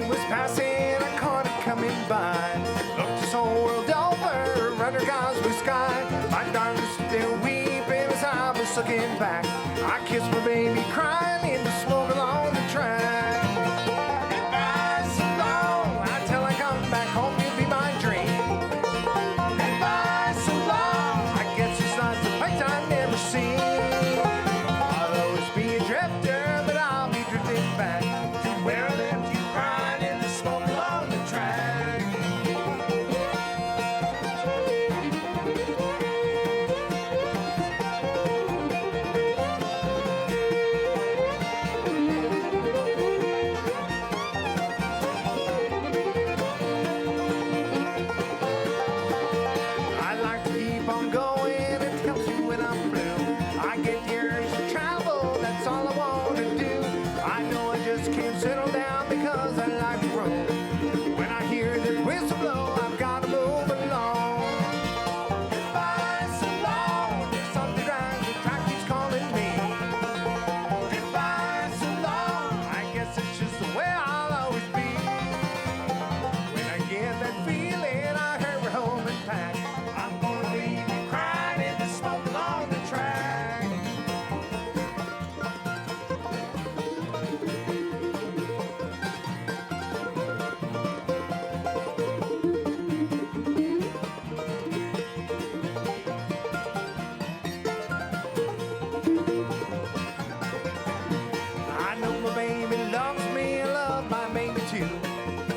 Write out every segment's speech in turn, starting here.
train was passing, I caught it coming by. Looked this whole world over, under God's blue sky. My darling still weeping as I was looking back. I kissed my baby crying in the smoke along the track. Goodbye so long, until I come back home, you'll be my dream. Goodbye so long, I guess it's not the place I've never seen. I'll always be a drifter, but I'll be drifting back to where I left you crying in the smoke along the track. I like to keep on going, it helps me when I'm blue. I get years of travel, that's all I want to do. I know I just can't settle down because I like to roll. When I hear that whistle blow, I've got to move along. Goodbye so long, there's something right, the track keeps calling me. Goodbye so long, I guess it's just the way I'll always be. When I get that feeling, I hurry home and pack. I'm gonna leave you crying in the smoke along the track. I know my baby loves me, I love my baby too.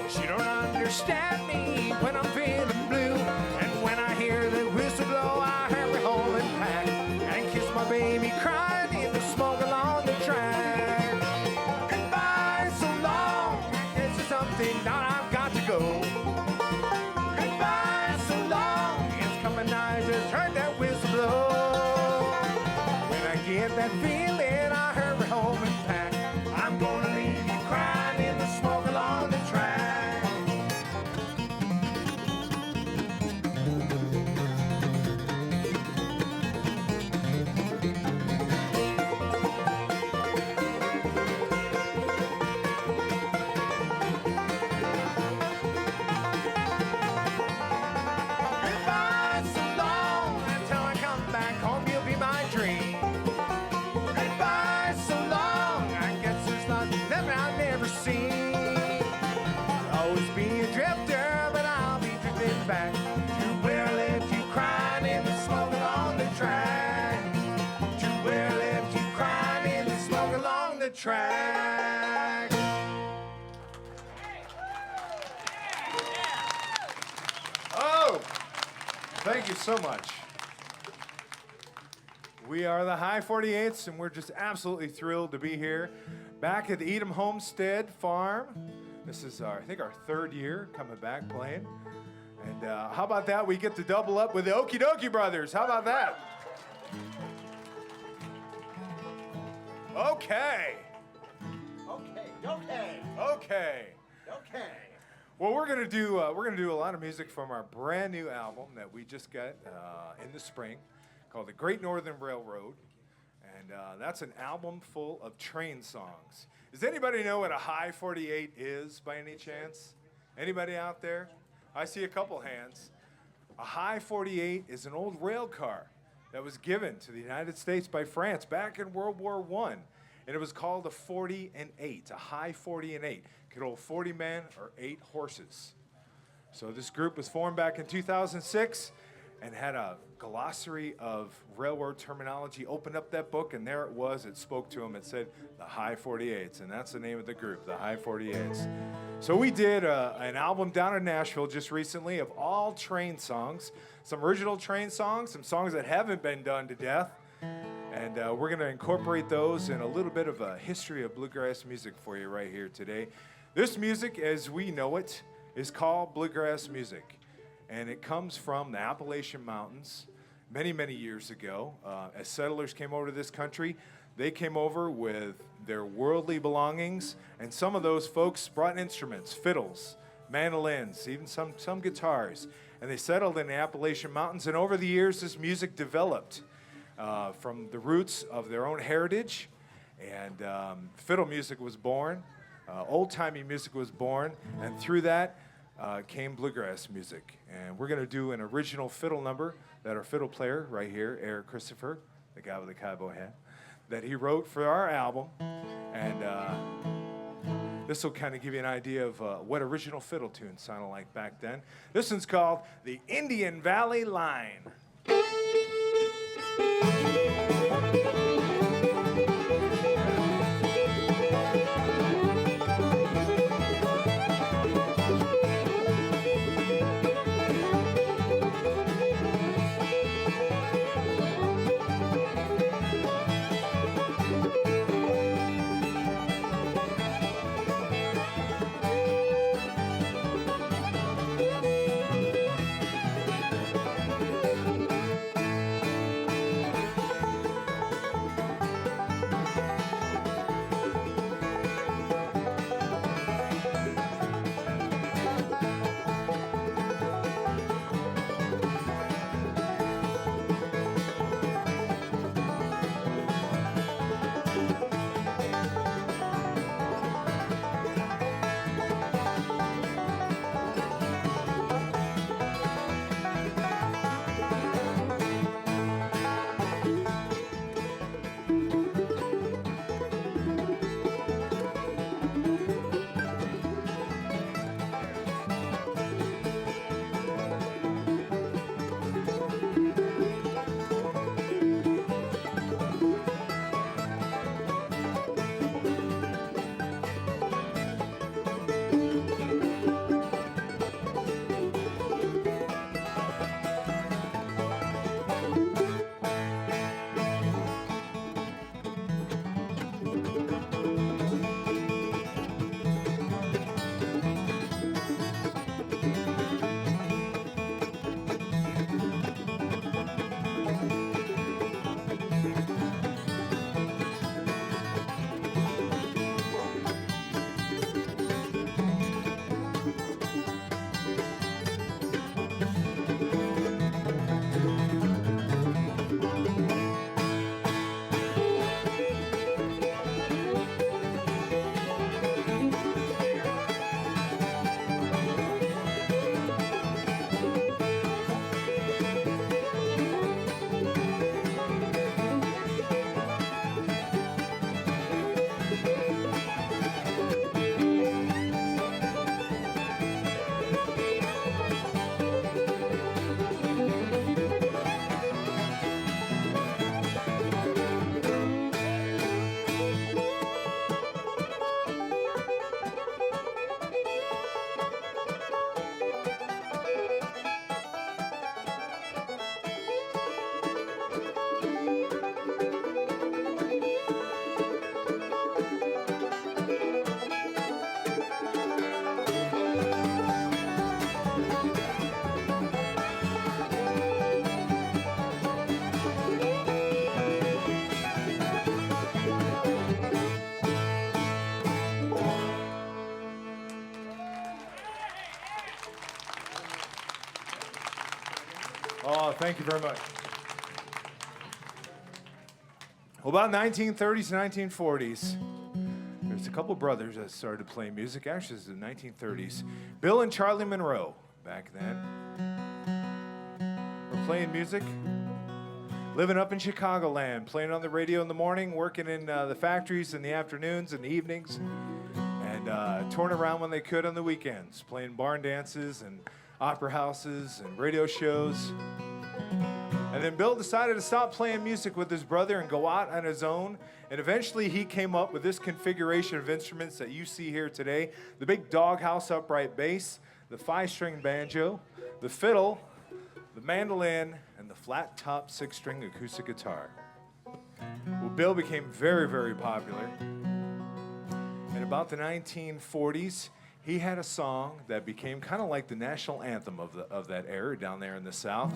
She don't understand me when I'm feeling blue. And when I hear the whistle blow, I hurry home and pack and kiss my baby crying in the smoke along the track. Goodbye so long, this is something that I've got to go. Goodbye so long, it's coming, I just heard that whistle blow. When I get that feeling, I hurry home and pack. I'm gonna leave you crying in the smoke along the track. Goodbye so long, until I come back home, you'll be my dream. Goodbye so long, I guess there's nothing that I've never seen. I'll always be a drifter, but I'll be drifting back to where I left you crying in the smoke along the track. To where I left you crying in the smoke along the track. Oh, thank you so much. We are the High 48's, and we're just absolutely thrilled to be here back at the Edam Homestead Farm. This is I think our third year coming back playing. And how about that? We get to double up with the Okie Dokie Brothers. How about that? Okay. Okay. Well, we're gonna do a lot of music from our brand new album that we just got in the spring, called The Great Northern Railroad, and that's an album full of train songs. Does anybody know what a high 48 is by any chance? Anybody out there? I see a couple hands. A high 48 is an old rail car that was given to the United States by France back in World War I, and it was called a 40 and 8, a high 40 and 8. Could hold 40 men or 8 horses. So this group was formed back in 2006 and had a glossary of railroad terminology. Opened up that book, and there it was. It spoke to them. It said the High 48's, and that's the name of the group, the High 48's. So we did an album down in Nashville just recently of all train songs, some original train songs, some songs that haven't been done to death, and we're going to incorporate those in a little bit of a history of bluegrass music for you right here today. This music, as we know it, is called bluegrass music. And it comes from the Appalachian Mountains many, many years ago. As settlers came over to this country, they came over with their worldly belongings, and some of those folks brought instruments, fiddles, mandolins, even some guitars. And they settled in the Appalachian Mountains, and over the years, this music developed from the roots of their own heritage, and fiddle music was born. old-timey music was born, and through that came bluegrass music. And we're going to do an original fiddle number that our fiddle player right here, Eric Christopher, the guy with the cowboy hat, that he wrote for our album. And this will kind of give you an idea of what original fiddle tunes sounded like back then. This one's called the Indian Valley Line. Oh, thank you very much. Well, about 1930s and 1940s, there's a couple brothers that started playing music. Actually, it was the 1930s. Bill and Charlie Monroe, back then, were playing music, living up in Chicagoland, playing on the radio in the morning, working in the factories in the afternoons and the evenings, and touring around when they could on the weekends, playing barn dances and opera houses and radio shows. And then Bill decided to stop playing music with his brother and go out on his own. And eventually he came up with this configuration of instruments that you see here today: the big doghouse upright bass, the 5-string banjo, the fiddle, the mandolin, and the flat top 6-string acoustic guitar. Well, Bill became very, very popular. In about the 1940s, he had a song that became kind of like the national anthem of that era down there in the South.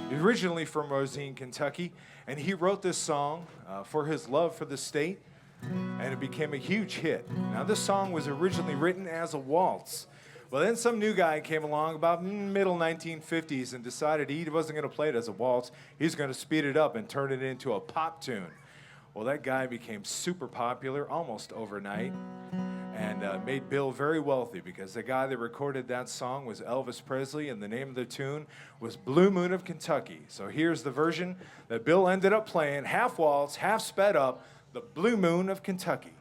He's originally from Rosine, Kentucky, and he wrote this song for his love for the state, and it became a huge hit. Now, this song was originally written as a waltz. Well, then some new guy came along about middle 1950s and decided he wasn't going to play it as a waltz. He's going to speed it up and turn it into a pop tune. Well, that guy became super popular almost overnight. and made Bill very wealthy because the guy that recorded that song was Elvis Presley, and the name of the tune was Blue Moon of Kentucky. So here's the version that Bill ended up playing, half waltz, half sped up, the Blue Moon of Kentucky.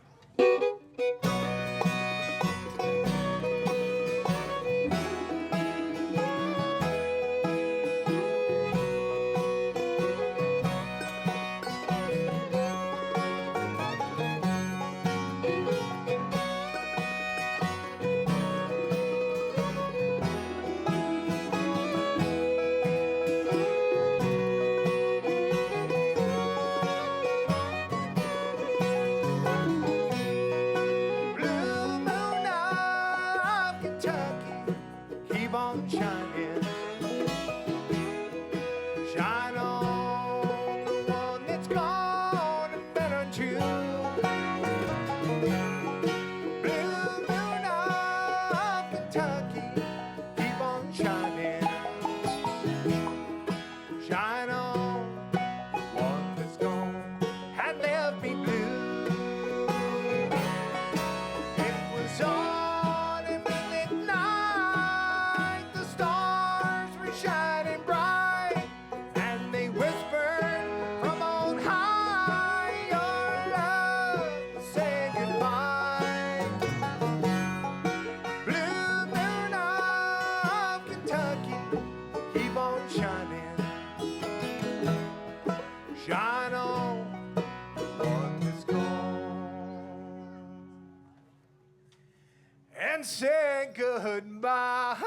Say goodbye.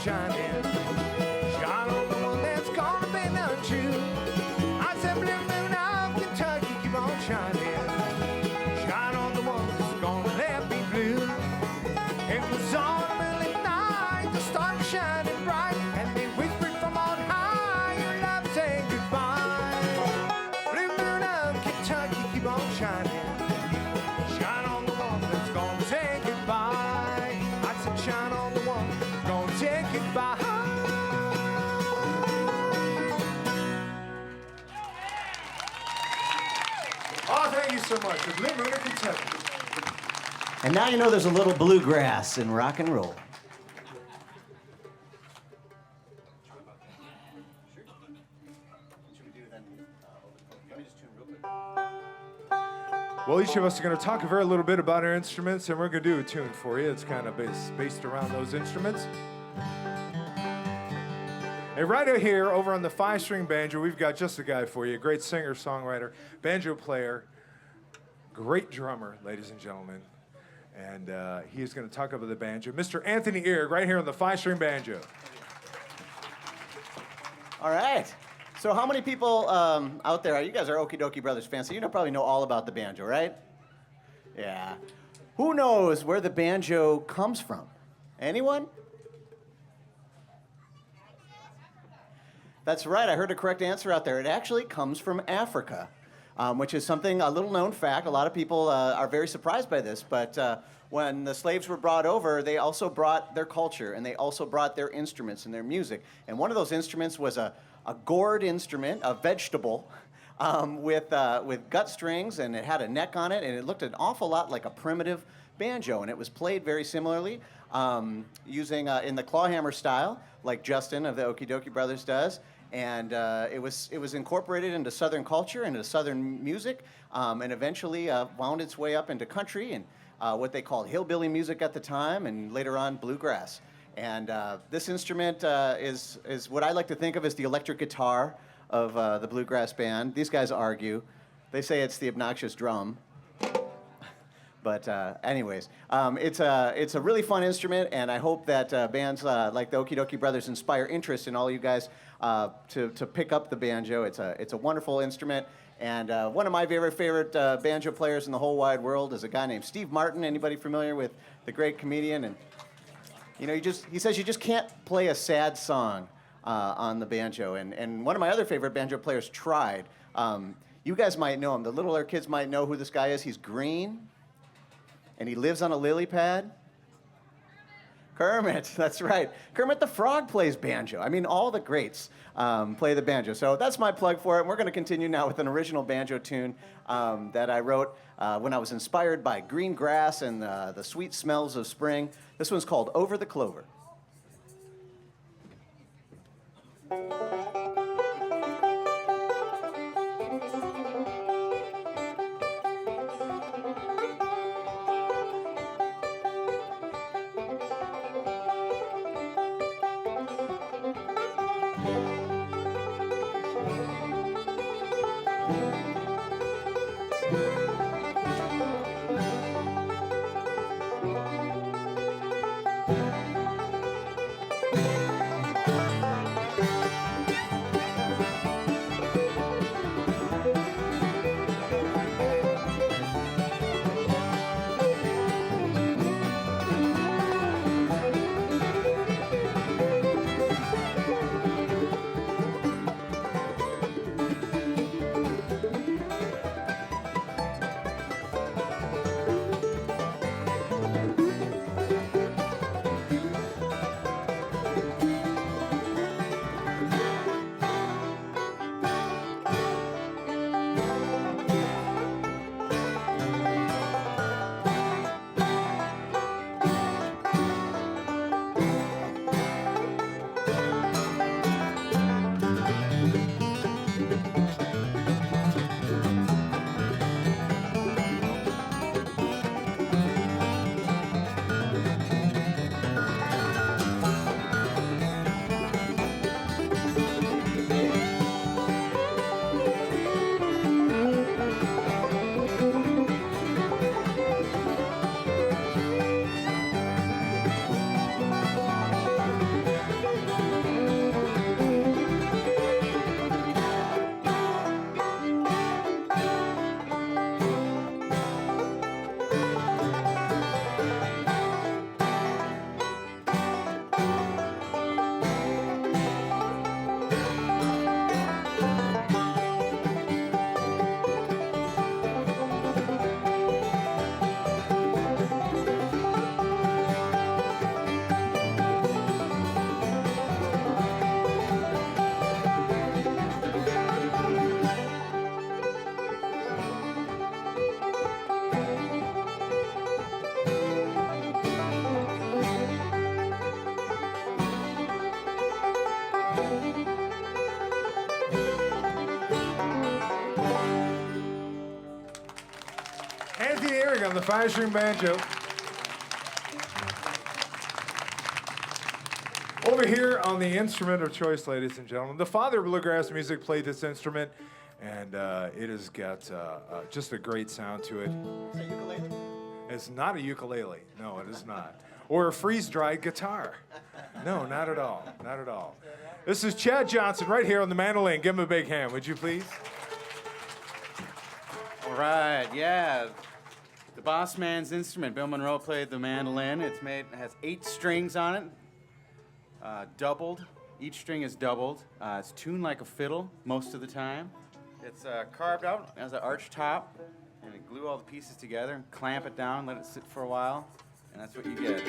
Shining, shine on the one that's gonna be untrue. I said, blue moon of Kentucky, keep on shining, shine on the one that's gonna let me blue. It was on a moonlit night, the stars were shining bright, and they whispered from on high, your love saying goodbye. Blue moon of Kentucky, keep on shining, shine on the one that's gonna say goodbye. I said, shine on the one that's gonna say goodbye. Oh, thank you so much. The Blue Moon of Kentucky. And now you know there's a little bluegrass in rock and roll. Well, each of us are going to talk a very little bit about our instruments, and we're going to do a tune for you. It's kind of based around those instruments. And right out here, over on the 5-string banjo, we've got just a guy for you, a great singer, songwriter, banjo player, great drummer, ladies and gentlemen. And he's going to talk about the banjo. Mr. Anthony Earg, right here on the 5-string banjo. All right. So how many people out there, you guys are Okie Dokie Brothers fans, so you probably know all about the banjo, right? Yeah. Who knows where the banjo comes from? Anyone? That's right, I heard a correct answer out there. It actually comes from Africa, which is something, a little known fact. A lot of people are very surprised by this, but when the slaves were brought over, they also brought their culture, and they also brought their instruments and their music. And one of those instruments was a gourd instrument, a vegetable, with gut strings, and it had a neck on it, and it looked an awful lot like a primitive banjo, and it was played very similarly, using in the clawhammer style, like Justin of the Okie Dokie Brothers does. And it was incorporated into Southern culture, into Southern music, and eventually wound its way up into country and what they called hillbilly music at the time, and later on bluegrass. And this instrument is what I like to think of as the electric guitar of the bluegrass band. These guys argue. They say it's the obnoxious drum. But anyways, it's a really fun instrument, and I hope that bands like the Okie Dokie Brothers inspire interest in all you guys to pick up the banjo. It's a wonderful instrument, and one of my favorite banjo players in the whole wide world is a guy named Steve Martin. Anybody familiar with the great comedian? And you know, he says you just can't play a sad song on the banjo. And one of my other favorite banjo players tried. You guys might know him. The littler kids might know who this guy is. He's green, and he lives on a lily pad. Kermit, that's right. Kermit the Frog plays banjo. I mean, all the greats play the banjo. So that's my plug for it. And we're going to continue now with an original banjo tune that I wrote when I was inspired by green grass and the sweet smells of spring. This one's called Over the Clover. On the 5-string banjo. Over here on the instrument of choice, ladies and gentlemen, the father of bluegrass music played this instrument, and it has got just a great sound to it. Is that ukulele? It's not a ukulele. No, it is not. Or a freeze-dried guitar. No, not at all. Not at all. This is Chad Johnson right here on the mandolin. Give him a big hand, would you please? All right, yeah. The boss man's instrument. Bill Monroe played the mandolin. It has 8 strings on it, doubled. Each string is doubled. It's tuned like a fiddle most of the time. It's carved out as an arch top, and you glue all the pieces together and clamp it down, let it sit for a while, and that's what you get.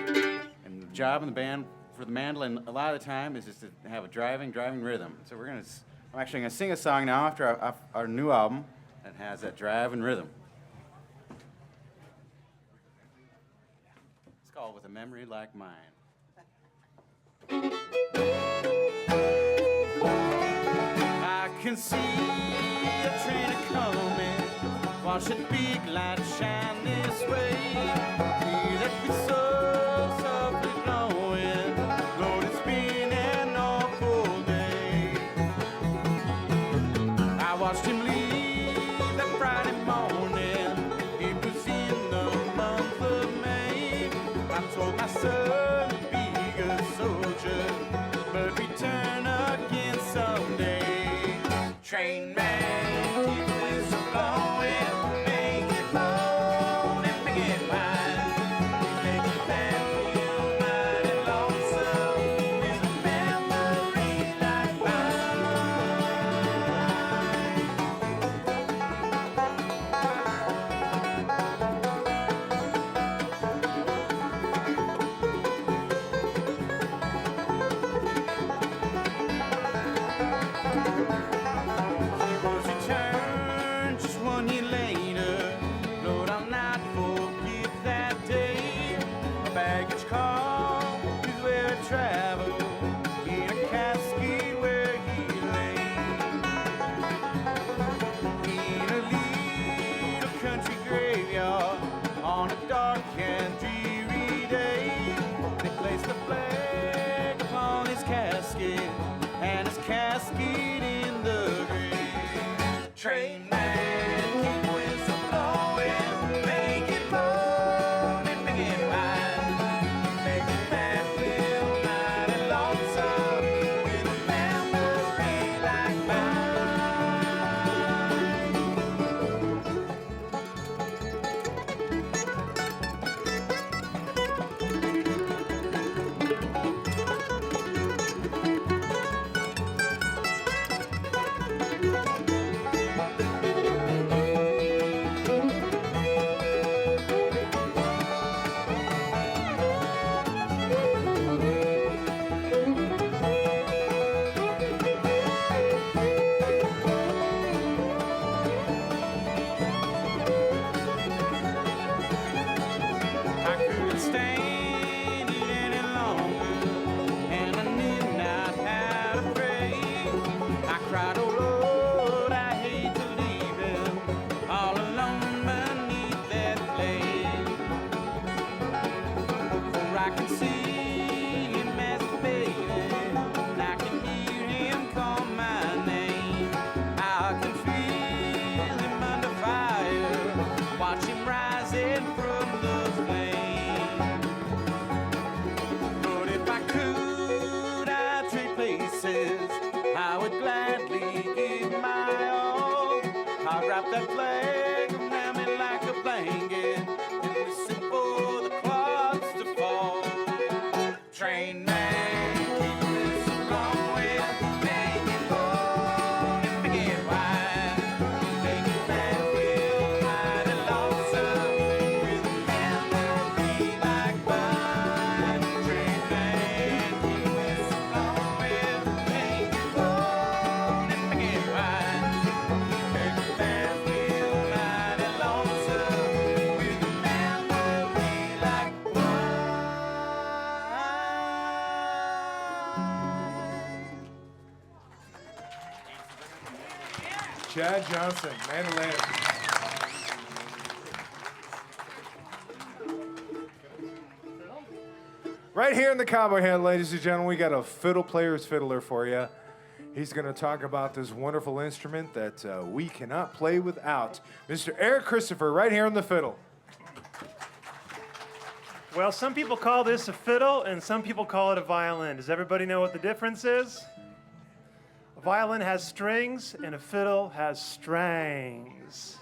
And the job in the band for the mandolin a lot of the time is just to have a driving rhythm. So I'm actually gonna sing a song now after our new album that has that drive and rhythm. It's called With a Memory Like Mine. I can see a train a-coming, watch that big light shine this way. Hear that whistle softly blowing, Lord, it's been an awful day. watched him leave that Friday morning. It was in the Train man, keep whistle blowing, make it moan and make it rhyme. Make the man feel mighty lonesome with a memory like I couldn't stand it any longer, and I knew not how to pray. I cried, oh Lord, I hate to leave him all alone beneath that flame. For I can see him masturbating, and I can hear him call my name. I can feel him under fire, watch him rising from the flame. But if I could, I'd trade places. I would gladly give my all. I'd wrap that flag around me like a blanket and listen for the clouds to fall. Train man, keep the whistle blowing, make it moan and make it rhyme. Make it man feel mighty lonesome with a memory like mine. Train man, keep the whistle blowing, make it moan and make it rhyme. Make it man feel mighty lonesome with a memory like mine. Chad Johnson, mandolin. Right here in the Cowboy Hat, ladies and gentlemen, we got a fiddle player's fiddler for you. He's going to talk about this wonderful instrument that we cannot play without. Mr. Eric Christopher, right here on the fiddle. Well, some people call this a fiddle and some people call it a violin. Does everybody know what the difference is? A violin has strings and a fiddle has strings.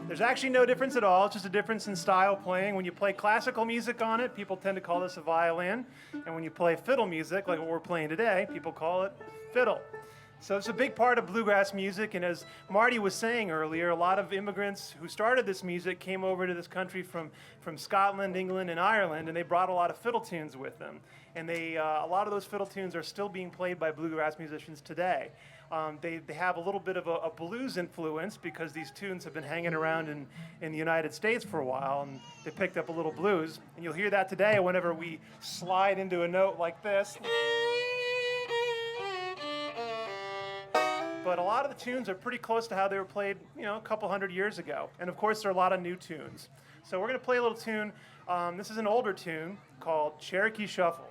There's actually no difference at all. It's just a difference in style playing. When you play classical music on it, people tend to call this a violin. And when you play fiddle music, like what we're playing today, people call it fiddle. So it's a big part of bluegrass music. And as Marty was saying earlier, a lot of immigrants who started this music came over to this country from Scotland, England, and Ireland, and they brought a lot of fiddle tunes with them. And a lot of those fiddle tunes are still being played by bluegrass musicians today. They have a little bit of a blues influence because these tunes have been hanging around in the United States for a while, and they picked up a little blues. And you'll hear that today whenever we slide into a note like this. But a lot of the tunes are pretty close to how they were played, a couple hundred years ago. And of course, there are a lot of new tunes. So we're going to play a little tune. This is an older tune called Cherokee Shuffle.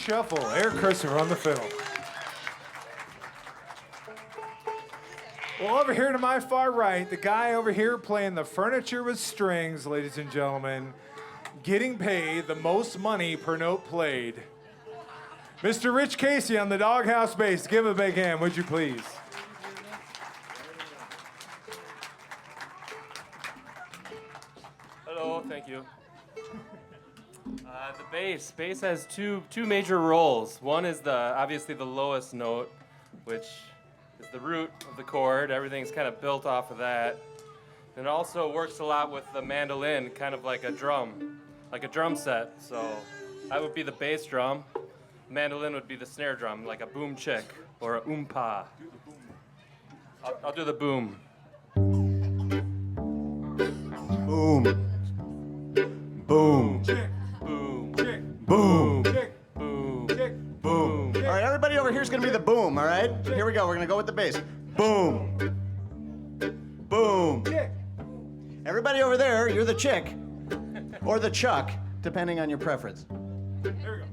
Shuffle. Eric Christopher on the fiddle. Well, over here to my far right, the guy over here playing the furniture with strings, ladies and gentlemen, getting paid the most money per note played. Mr. Rich Casey on the doghouse bass. Give him a big hand, would you please? Hello, thank you. The bass. Bass has two major roles. One is obviously the lowest note, which is the root of the chord. Everything's kind of built off of that. And it also works a lot with the mandolin, kind of like a drum set. So I would be the bass drum. Mandolin would be the snare drum, like a boom chick or a oompa. I'll do the boom. Boom. Boom. Chick, Boom. chick, Boom. chick, Boom. chick, Boom. All right, everybody over here is going to be the boom, all right? Here we go. We're going to go with the bass. Boom. Boom. chick. Everybody over there, you're the chick or the chuck, depending on your preference. There we go.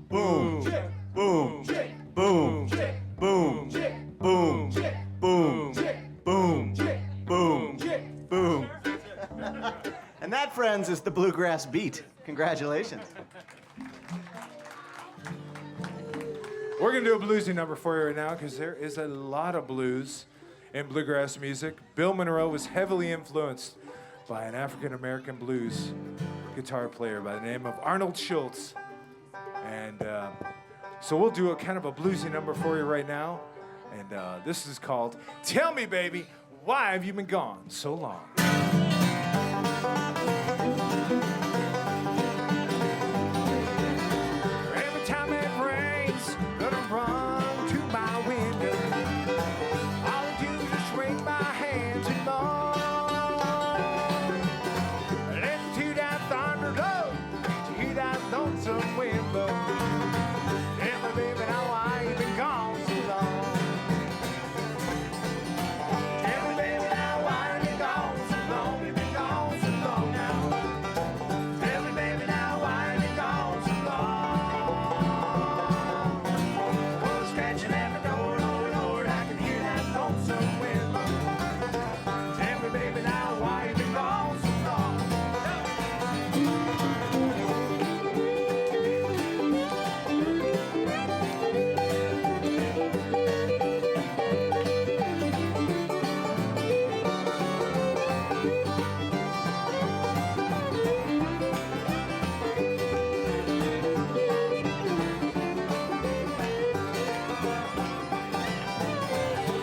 Boom. Chick, Boom. chick, Boom. chick, Boom. chick, Boom. chick, Boom. chick, Boom. chick, Boom. chick. Boom. And that, friends, is the bluegrass beat. Congratulations. We're going to do a bluesy number for you right now because there is a lot of blues in bluegrass music. Bill Monroe was heavily influenced by an African-American blues guitar player by the name of Arnold Schultz. And so we'll do a kind of a bluesy number for you right now. And this is called Tell Me, Baby, Why Have You Been Gone So Long? Every time it rains, gonna run to my window. All I do is just wring my hands and moan. Listen to that thunder blow, to hear that lonesome wind blow. Tell me, baby, now why you been gone so long? Tell me, baby, now why you been gone so long? You been gone so long now. Tell me, baby, now why you been gone so long? Oh, scratching at my door, Lord, Lord, I can hear that lonesome wind blow. Tell me, baby, now why you been gone so long?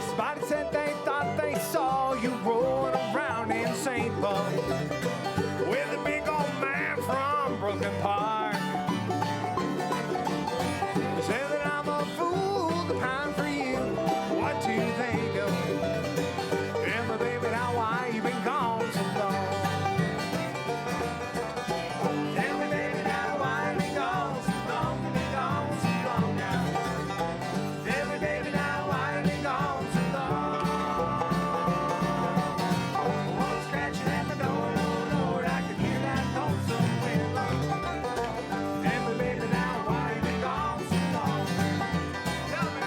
Somebody said they thought they saw you rolling around in St. Paul with a big old man from Brooklyn Park. They say that I'm a fool to pine for you. What do they know? Tell me, baby, now why you been gone so long? Tell me, baby, now why you been gone so long? You been gone so long now. Tell me, baby, now why you been gone so long? Oh, scratching at my door, Lord, Lord, I can hear that lonesome wind blow. Tell me, baby, now why you been gone so long? Tell me.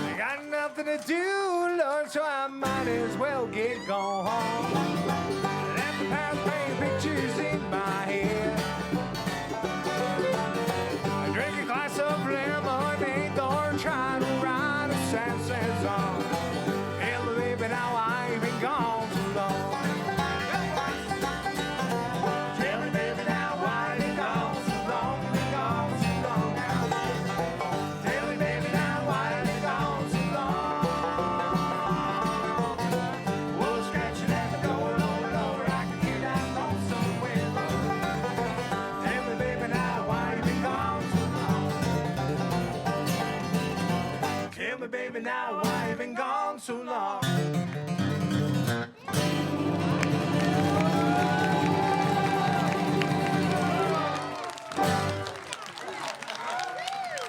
I got nothing to do, Lord, so I might as well get gone home. Let the past paint pictures in my head. I drink a glass of lemonade or try to write a sad, sad song. Tell me, baby, now I ain't been gone so long. Tell me, baby, now why you been gone so long? Been gone so long now. Tell me, baby, now why you been gone so long?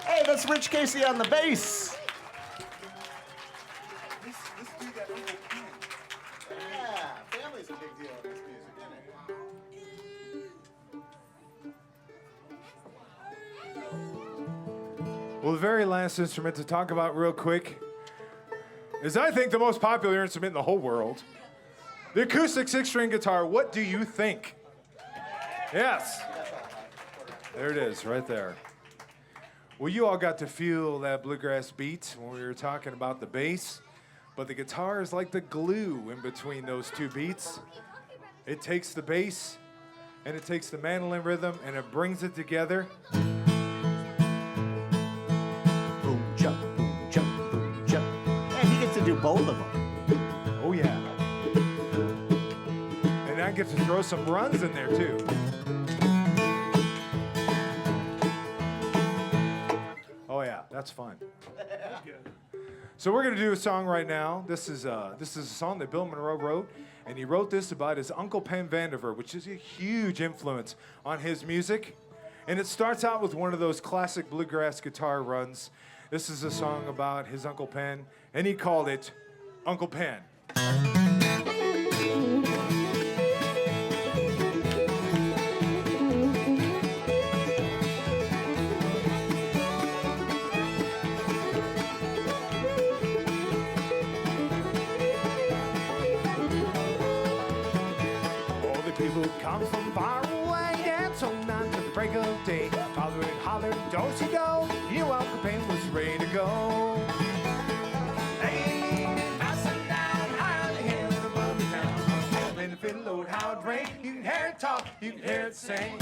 Hey, that's Rich Casey on the bass. Yeah, family's a big deal in this music, isn't it? Well, the very last instrument to talk about real quick is, I think, the most popular instrument in the whole world. The acoustic six-string guitar. What do you think? Yes. There it is, right there. Well, you all got to feel that bluegrass beat when we were talking about the bass, but the guitar is like the glue in between those two beats. It takes the bass, and it takes the mandolin rhythm, and it brings it together. Boom, jump, boom, jump, boom, jump. And he gets to do both of them. Oh, yeah. And I get to throw some runs in there, too. Oh, yeah, that's fun. So we're going to do a song right now. This is a song that Bill Monroe wrote, and he wrote this about his Uncle Pen Vandiver, which is a huge influence on his music. And it starts out with one of those classic bluegrass guitar runs. This is a song about his Uncle Pen, and he called it Uncle Pen. All the people come from far away, dance all night to the break of day. Holler and holler, do-si-do, you Uncle Pen was ready to go. Hey, passing down high on the hill above the town. Playing the fiddle, Lord, how it rang. You can hear it talk, you can hear it sing.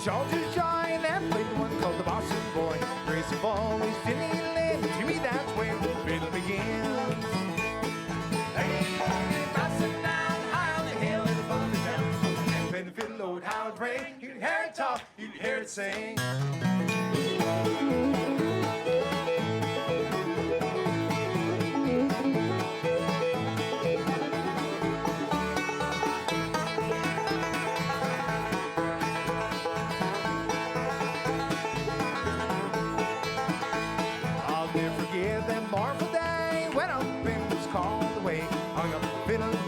Shoulders shy, and then played the one called the Boston Boy. Grace of always feeling, to me that's where the fiddle begins. Hey, passing down high on the hill in the fun town. And play the fiddle, Lord, how it rang. You can hear it talk, you can hear it sing.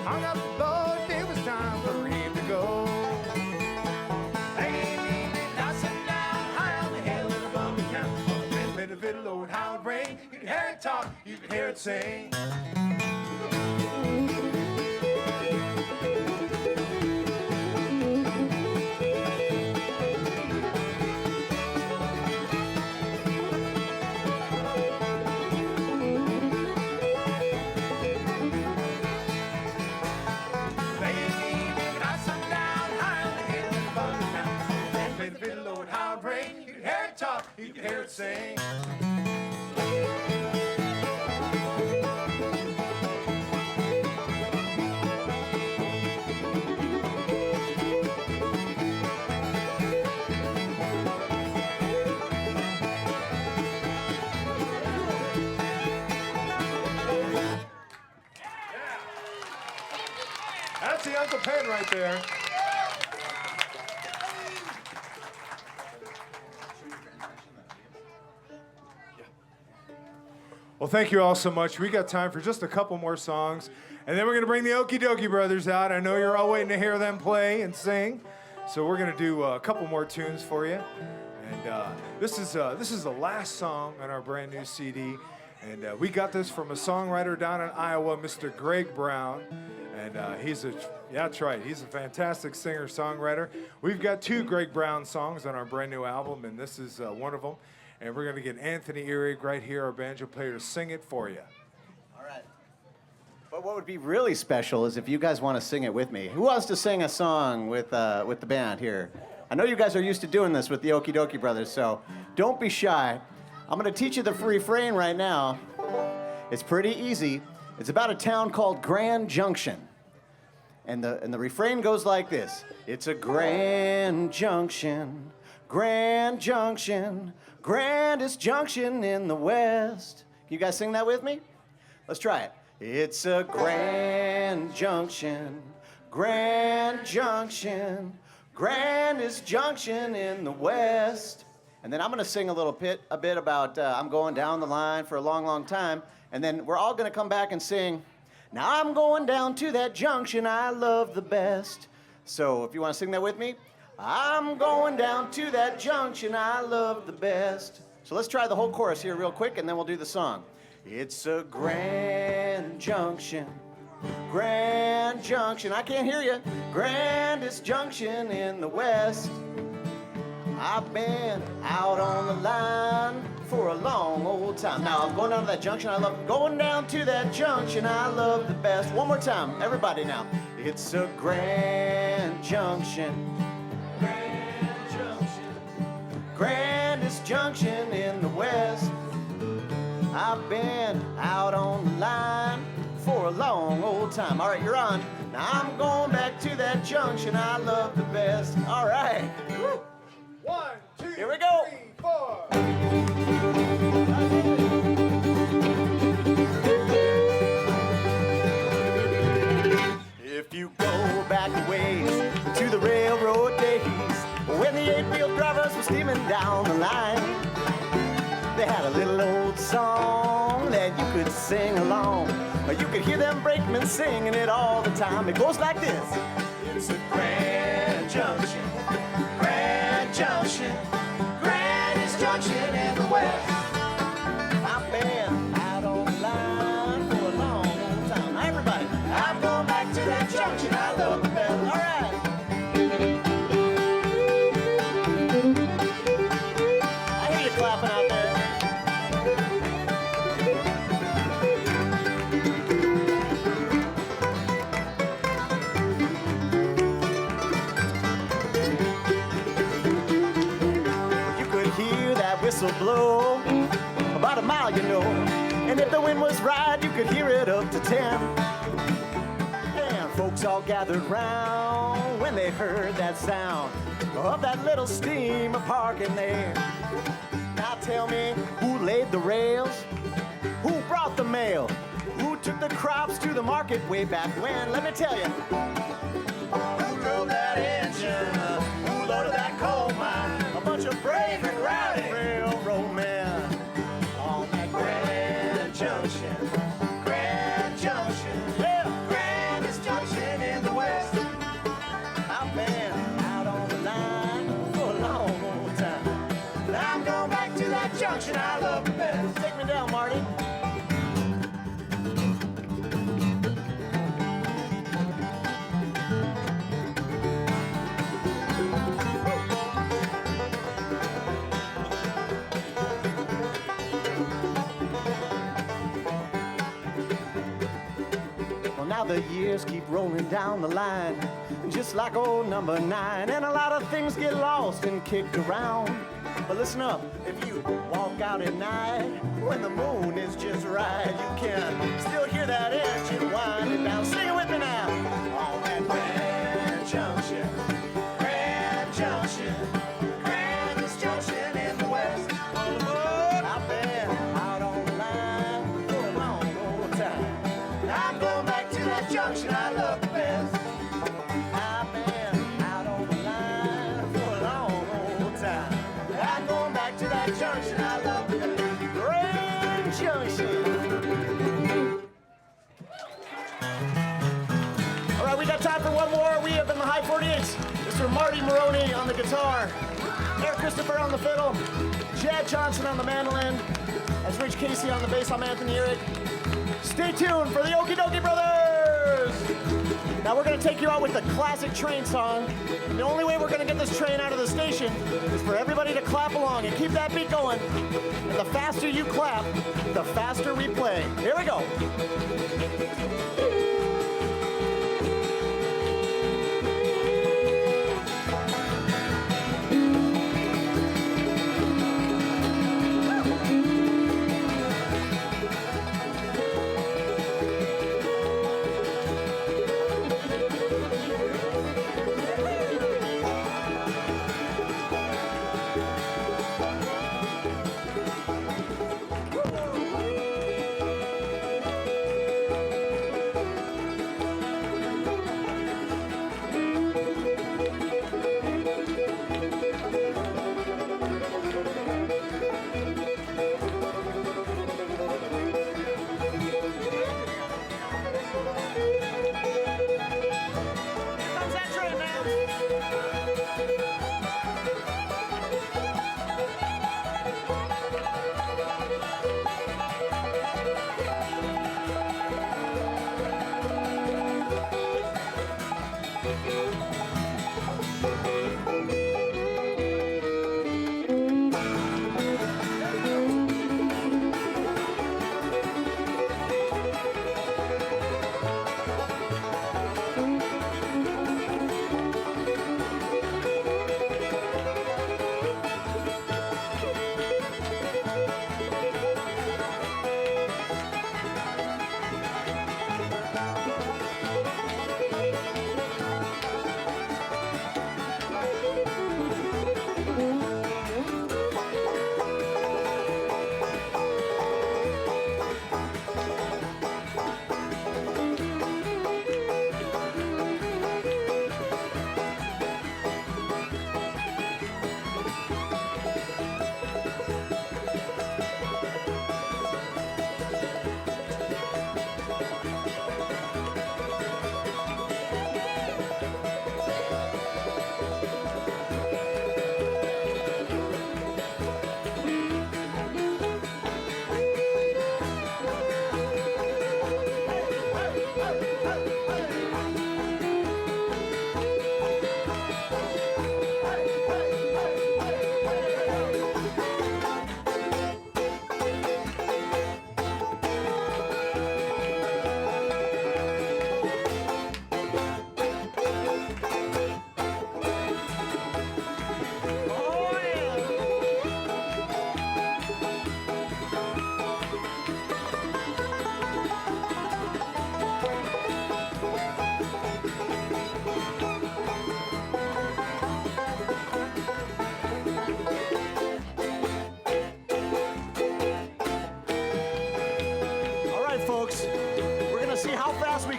Hung up the boat, it was time for him to go. Hey, dancing down high on the hill in the bumpy town. Play the fiddle, Lord, how it rang. You can hear it talk, you can hear it sing. You can hear it sing. That's the Uncle Pen right there. Well, thank you all so much. We got time for just a couple more songs, and then we're going to bring the Okie Dokie Brothers out. I know you're all waiting to hear them play and sing, so we're going to do a couple more tunes for you. And this is the last song on our brand new CD, and we got this from a songwriter down in Iowa, Mr. Greg Brown, and that's right, he's a fantastic singer-songwriter. We've got 2 Greg Brown songs on our brand new album, and this is one of them. And we're going to get Anthony Ehrig right here, our banjo player, to sing it for you. All right. But what would be really special is if you guys want to sing it with me. Who wants to sing a song with the band here? I know you guys are used to doing this with the Okie Dokie Brothers, so don't be shy. I'm going to teach you the refrain right now. It's pretty easy. It's about a town called Grand Junction. And the refrain goes like this. It's a Grand Junction, Grand Junction, grandest junction in the West. Can you guys sing that with me? Let's try it. It's a Grand Junction, Grand Junction, grandest junction in the West. And then I'm going to sing a bit about I'm going down the line for a long, long time. And then we're all going to come back and sing, now I'm going down to that junction I love the best. So if you want to sing that with me, I'm going down to that junction I love the best. So let's try the whole chorus here real quick, and then we'll do the song. It's a Grand Junction, Grand Junction. I can't hear you. Grandest junction in the West. I've been out on the line for a long old time. Now I'm going down to that junction I love. Going down to that junction I love the best. One more time, everybody now. It's a Grand Junction, Grand Junction, grandest junction in the West. I've been out on the line for a long old time. All right, you're on. Now I'm going back to that junction I love the best. All right. Woo. 1, 2, Here we go. 3, 4. If you go back a ways to the railroad days, when the 8-wheel drivers were steaming down the line, they had a little old song that you could sing along. You could hear them brakemen singing it all the time. It goes like this. It's a Grand Junction, Grand Junction, grandest junction in the West. I've been out on the line for a long, long time. Now everybody, I'm going back to that junction I love the best. All right. I hear you clapping out there. Whistle blow about a mile, you know, and if the wind was right, you could hear it up to 10. And folks all gathered round when they heard that sound of that little steamer parking there. Now tell me, who laid the rails? Who brought the mail? Who took the crops to the market way back when? Let me tell you. Who drove that engine? Who loaded that coal mine? A bunch of brave and rowdy railroad men on that Grand Junction, Grand Junction, yeah, grandest junction in the West. I've been out on the line for a long, long time. Now I'm going back to that junction I love the best. Take me down, Marty. Now the years keep rolling down the line, just like old number 9, and a lot of things get lost and kicked around. But listen up, if you walk out at night when the moon is just right, you can still hear that engine winding down. Sing it with me now. On that Grand Junction, Grand Junction, grandest junction in the West. I've been out on the line for a long, long time. I'm going back to that junction I love the best. I've been out on the line for a long, long time. I'm going back to that junction I love the best. Grand Junction. All right, we got time for one more. We have in the high 48's Mr. Marty Maroney on the guitar, Eric Christopher on the fiddle, Chad Johnson on the mandolin, that's Rich Casey on the bass. I'm Anthony Eric. Stay tuned for the Okie Dokie Brothers! Now we're going to take you out with the classic train song. The only way we're going to get this train out of the station is for everybody to clap along and keep that beat going. And the faster you clap, the faster we play. Here we go.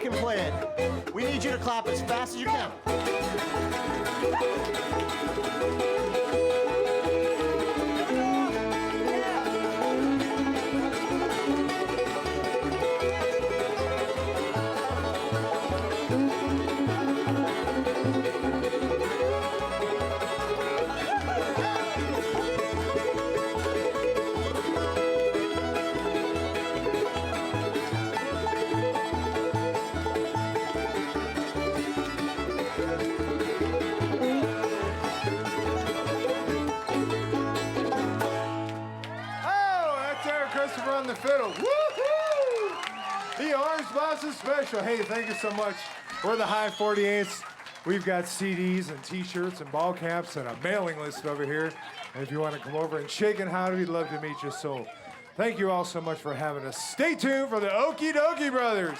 can play it. We need you to clap as fast as you can. On the fiddle. Woo-hoo! The Orange Blossom Special. Hey, thank you so much. We're the High 48's. We've got CDs and T-shirts and ball caps and a mailing list over here. And if you want to come over and shake and howdy, we'd love to meet you. So thank you all so much for having us. Stay tuned for the Okie Dokie Brothers.